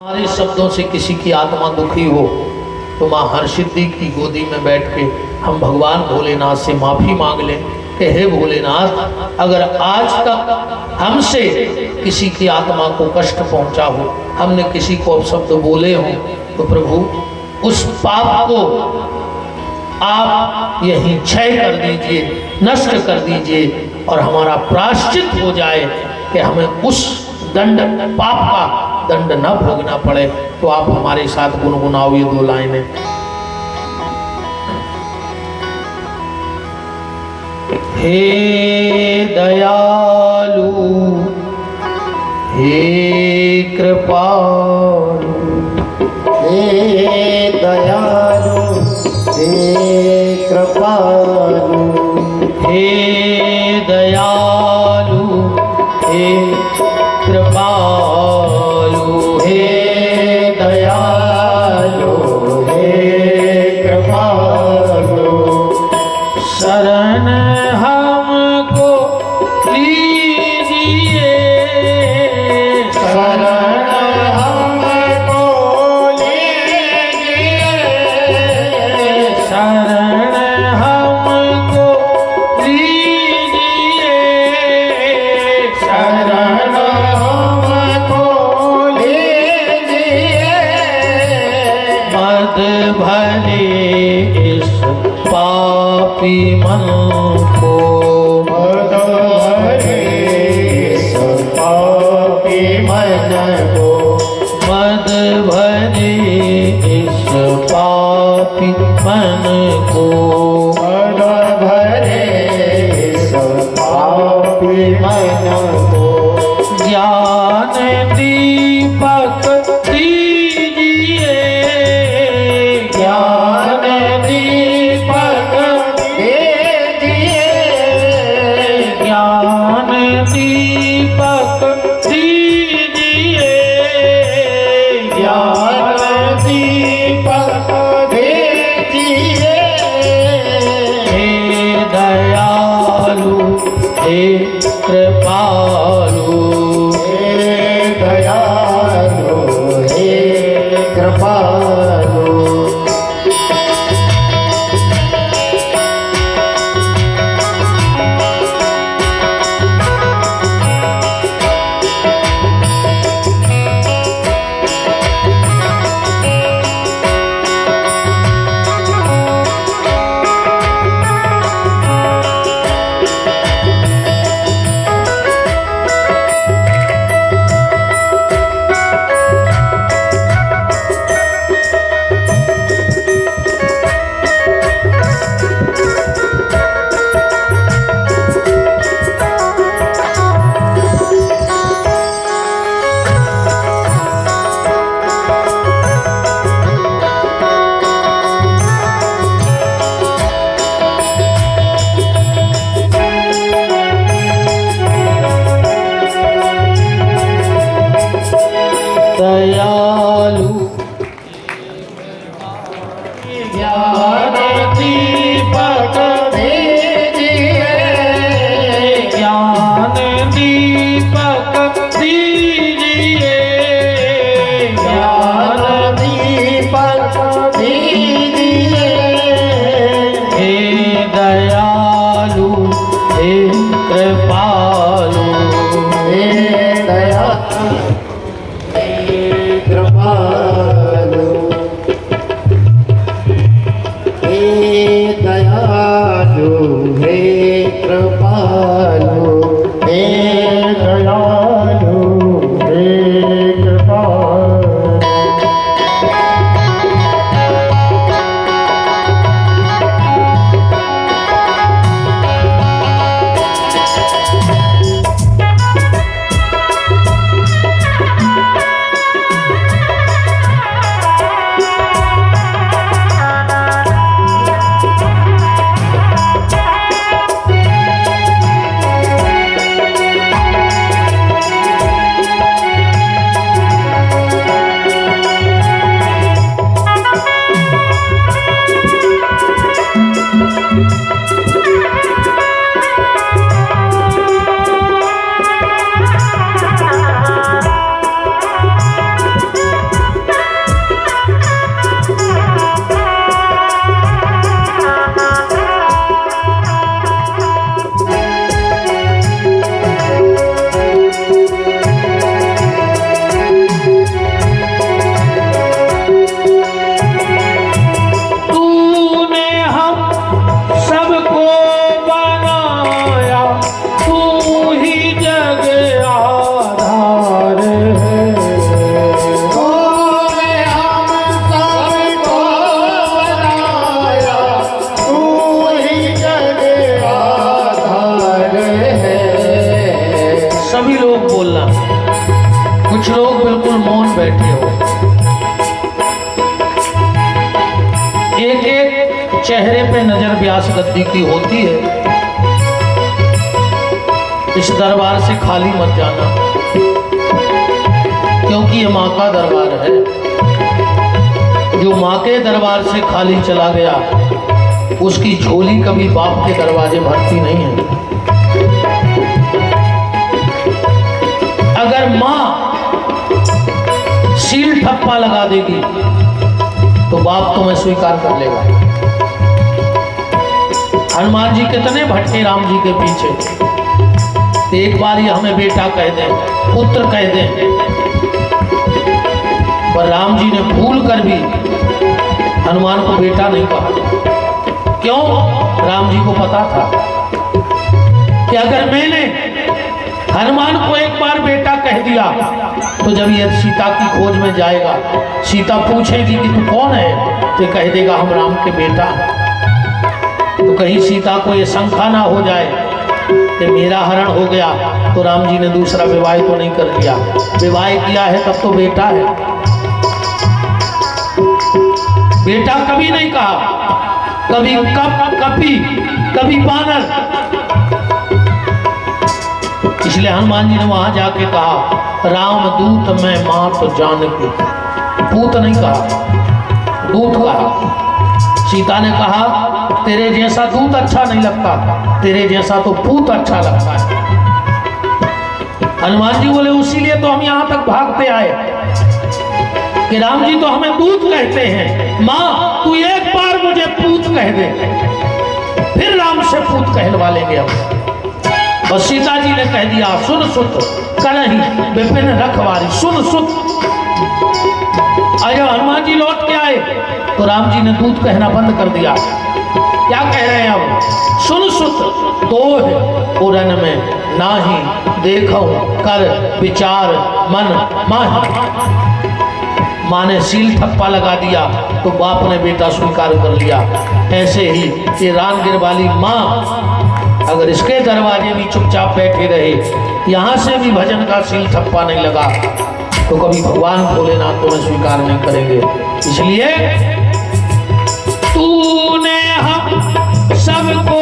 हमारे शब्दों से किसी की आत्मा दुखी हो तो माँ हरसिद्धि की गोदी में बैठ के हम भगवान भोलेनाथ से माफ़ी मांग लें कि हे भोलेनाथ, अगर आज तक हमसे किसी की आत्मा को कष्ट पहुंचा हो, हमने किसी को अपशब्द बोले हो, तो प्रभु उस पाप को आप यही क्षय कर दीजिए, नष्ट कर दीजिए और हमारा प्रायश्चित हो जाए कि हमें उस दंड, पाप का दंड न भोगना पड़े। तो आप हमारे साथ गुनगुनाओ ये दो लाइनें। हे दयालु, हे कृपालु, हे दयालु, हे कृपालु, हे दयालु, हे कृपालु, हे दयालु, हे कृपालु, शरण हमको लीजिए, शरण हमको लीजिए, शरण हमको लीजिए, शरण हमको लीजिए, मद भरे इस पापी मन को, मद भरे इस पापी मन को, मद भरे इस पापी मन को, मद भरे इस पापी मन को, ज्ञान दीपक दीजिए, ज्ञान दीपक दीजिए, ज्ञान दीपक दीजिए, ज्ञान दीपक दीजिए, हे दयालु, हे कृपालु, हे दयालु, हे कृपालु, दयालु, ज्ञान दीपक दीजिए, ज्ञान दीपक दीजिए, ज्ञान दीपक दीजिए, हे दयालु, हे कृपालु, हे दयालु, हे कृपालु, हे दयालु, हे कृपालु, हे दयालु, हे कृपालु। चेहरे पे नजर व्यास गद्दी की होती है। इस दरबार से खाली मत जाना, क्योंकि ये माँ का दरबार है। जो माँ के दरबार से खाली चला गया, उसकी झोली कभी बाप के दरवाजे भरती नहीं है। अगर माँ सील ठप्पा लगा देगी तो बाप तुम्हें स्वीकार कर लेगा। हनुमान जी कितने भटके राम जी के पीछे। एक बार ये हमें बेटा कह दें, पुत्र कह दें, पर राम जी ने भूल कर भी हनुमान को बेटा नहीं कहा। क्यों? राम जी को पता था कि अगर मैंने हनुमान को एक बार बेटा कह दिया तो जब ये सीता की खोज में जाएगा, सीता पूछेगी कि तू कौन है, तो कह देगा हम राम के बेटा। तो कहीं सीता को ये शंका ना हो जाए कि मेरा हरण हो गया, तो राम जी ने दूसरा विवाह तो नहीं कर दिया। विवाह किया है तब तो बेटा है, बेटा कभी नहीं कहा। कभी कपी, कभी बानर। इसलिए हनुमान जी ने वहां जाके कहा राम दूत मैं मात जानकी। पूत नहीं कहा, दूत कहा। सीता ने कहा तेरे जैसा दूत अच्छा नहीं लगता, तेरे जैसा तो पूत अच्छा लगता है। हनुमान जी बोले उसीलिए तो हम यहां तक भागते आए कि राम जी तो हमें दूत कहते हैं। माँ तू एक बार मुझे पूत कह दे, फिर राम से पूत कहलवा लेंगे हम। और सीता जी ने कह दिया सुन सुत करही विपिन रखवारी, सुन सुत। और जब हनुमान जी लौट के आए तो राम जी ने दूत कहना बंद कर दिया। क्या कह रहे हैं अब? सुन सुत तो उड़न में नाही देखो कर विचार मन माही। माँ ने सील ठप्पा लगा दिया तो बाप ने बेटा स्वीकार कर लिया। ऐसे ही ये रामगिर वाली माँ अगर इसके दरवाजे भी चुपचाप बैठे रहे, यहाँ से भी भजन का सील ठप्पा नहीं लगा, तो कभी भगवान भोलेनाथ तुम्हें स्वीकार नहीं करेंगे। इसलिए तूने हम सबको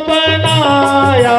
बनाया